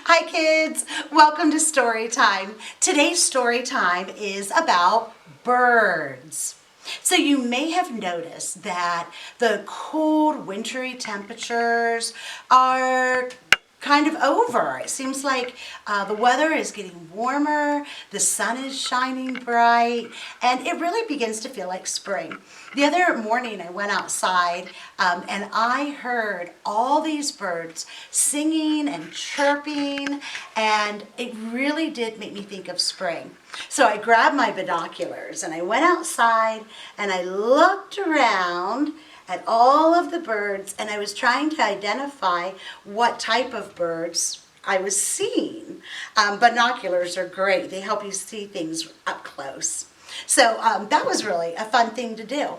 Hi kids, welcome to story time. Today's story time is about birds. So you may have noticed that the cold wintry temperatures are kind of over. It seems like the weather is getting warmer, the sun is shining bright, and it really begins to feel like spring. The other morning I went outside and I heard all these birds singing and chirping, and it really did make me think of spring. So I grabbed my binoculars and I went outside and I looked around at all of the birds, and I was trying to identify what type of birds I was seeing. Binoculars are great. They help you see things up close. So that was really a fun thing to do.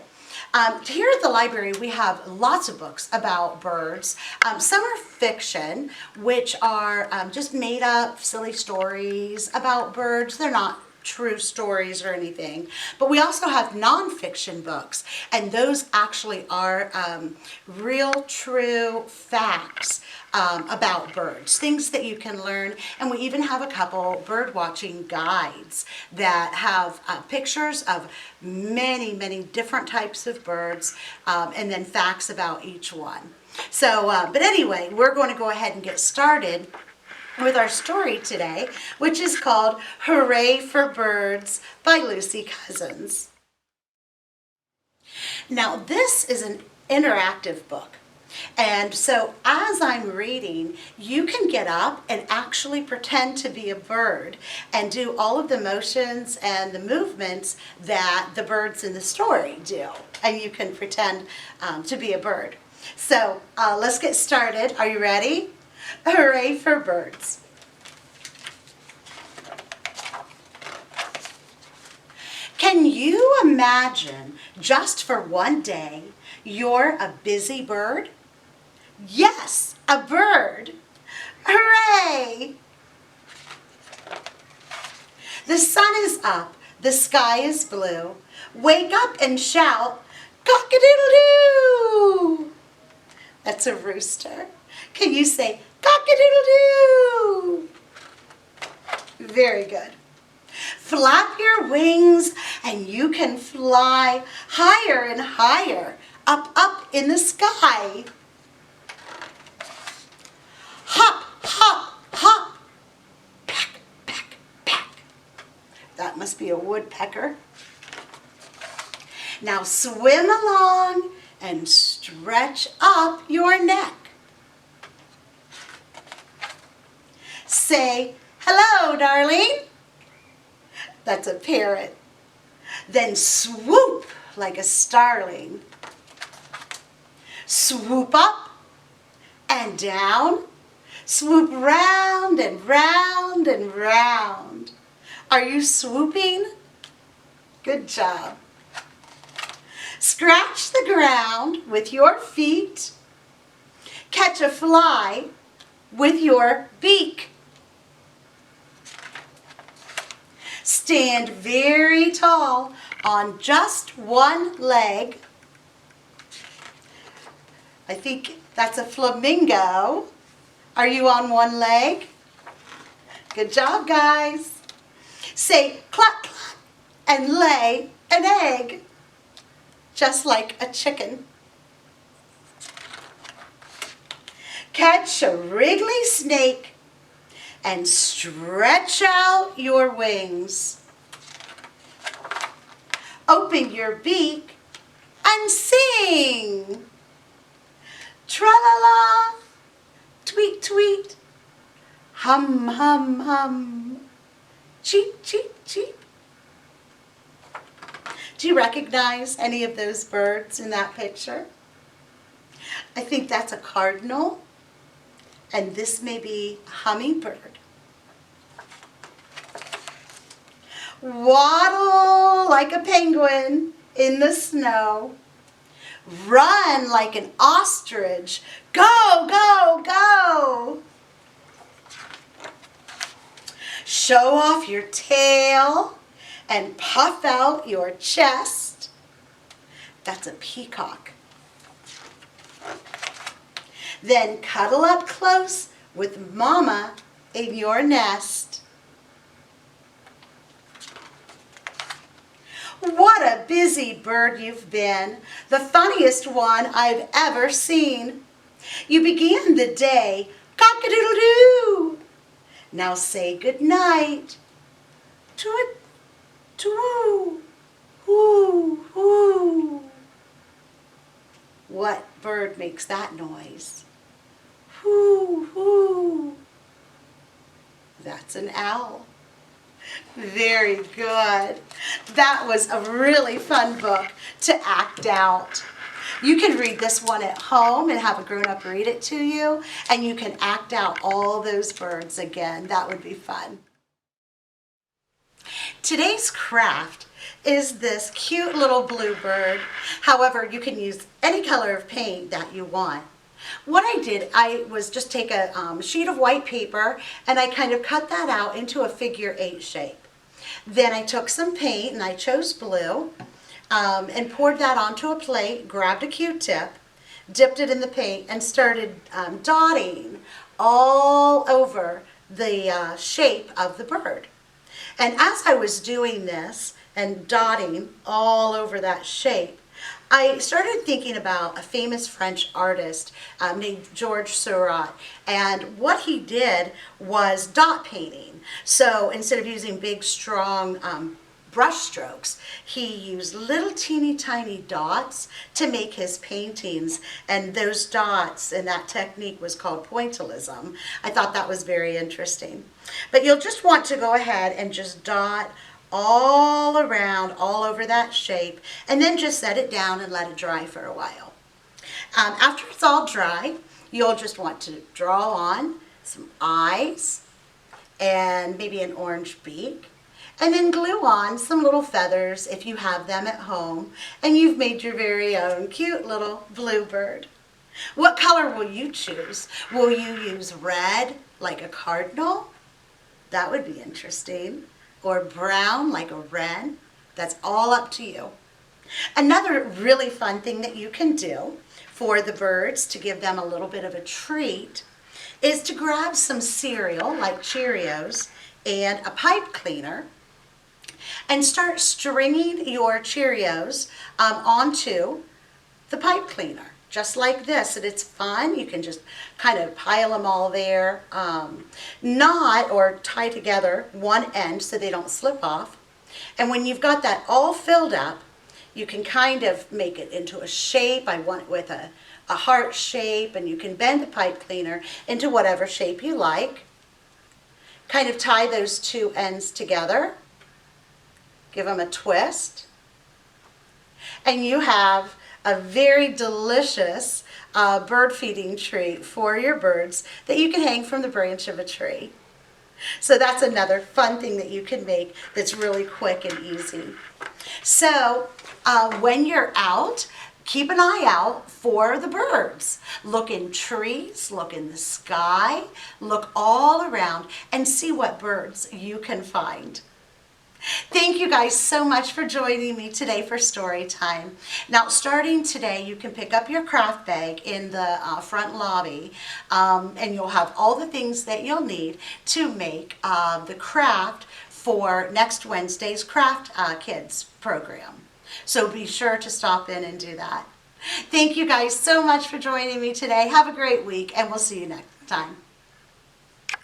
Here at the library, we have lots of books about birds. Some are fiction, which are just made up silly stories about birds. They're not true stories or anything, but we also have nonfiction books, and those actually are real true facts about birds, things that you can learn. And we even have a couple bird watching guides that have pictures of many different types of birds, and then facts about each one. So but anyway, we're going to go ahead and get started with our story today, which is called Hooray for Birds by Lucy Cousins. Now, this is an interactive book. And so as I'm reading, you can get up and actually pretend to be a bird and do all of the motions and the movements that the birds in the story do. And you can pretend to be a bird. So let's get started. Are you ready? Hooray for birds. Can you imagine just for one day you're a busy bird? Yes, a bird. Hooray! The sun is up, the sky is blue. Wake up and shout, cock-a-doodle-doo! That's a rooster. Can you say cock-a-doodle-doo? Very good. Flap your wings and you can fly higher and higher, up in the sky. Hop, hop, hop. Peck, peck, peck. That must be a woodpecker. Now swim along and stretch up your neck. Say, hello, darling. That's a parrot. Then swoop like a starling. Swoop up and down. Swoop round and round and round. Are you swooping? Good job. Scratch the ground with your feet. Catch a fly with your beak. Stand very tall on just one leg. I think that's a flamingo. Are you on one leg? Good job, guys. Say cluck, cluck, and lay an egg, just like a chicken. Catch a wriggly snake and stretch out your wings. Open your beak and sing. Tra-la-la, tweet, tweet, hum, hum, hum, cheep, cheep, cheep. Do you recognize any of those birds in that picture? I think that's a cardinal, and this may be a hummingbird. Waddle like a penguin in the snow. Run like an ostrich. Go, go, go. Show off your tail and puff out your chest. That's a peacock. Then cuddle up close with Mama in your nest. What a busy bird you've been, the funniest one I've ever seen. You began the day, cock-a-doodle-doo. Now say good night. Toot, toot, woo, woo. What bird makes that noise? Whoo, whoo. That's an owl. Very good. That was a really fun book to act out. You can read this one at home and have a grown-up read it to you, and you can act out all those birds again. That would be fun. Today's craft is this cute little bluebird. However, you can use any color of paint that you want. What I did, I was just take a sheet of white paper and I kind of cut that out into a figure 8 shape. Then I took some paint and I chose blue and poured that onto a plate, grabbed a Q-tip, dipped it in the paint and started dotting all over the shape of the bird. And as I was doing this and dotting all over that shape, I started thinking about a famous French artist named Georges Seurat, and what he did was dot painting. So instead of using big, strong brush strokes, he used little teeny tiny dots to make his paintings, and those dots and that technique was called pointillism. I thought that was very interesting. But you'll just want to go ahead and just dot all around, all over that shape, and then just set it down and let it dry for a while. After it's all dry, you'll just want to draw on some eyes and maybe an orange beak, and then glue on some little feathers if you have them at home, and you've made your very own cute little bluebird. What color will you choose? Will you use red like a cardinal? That would be interesting. Or brown like a wren. That's all up to you. Another really fun thing that you can do for the birds to give them a little bit of a treat is to grab some cereal like Cheerios and a pipe cleaner and start stringing your Cheerios onto the pipe cleaner. Just like this, and it's fun. You can just kind of pile them all there, knot or tie together one end so they don't slip off. And when you've got that all filled up, you can kind of make it into a shape. I want it with a heart shape, and you can bend the pipe cleaner into whatever shape you like. Kind of tie those two ends together, give them a twist, and you have a very delicious bird feeding treat for your birds that you can hang from the branch of a tree. So that's another fun thing that you can make that's really quick and easy. So when you're out, keep an eye out for the birds. Look in trees, look in the sky, look all around and see what birds you can find. Thank you guys so much for joining me today for story time. Now, starting today, you can pick up your craft bag in the front lobby, and you'll have all the things that you'll need to make the craft for next Wednesday's Craft Kids program. So be sure to stop in and do that. Thank you guys so much for joining me today. Have a great week, and we'll see you next time.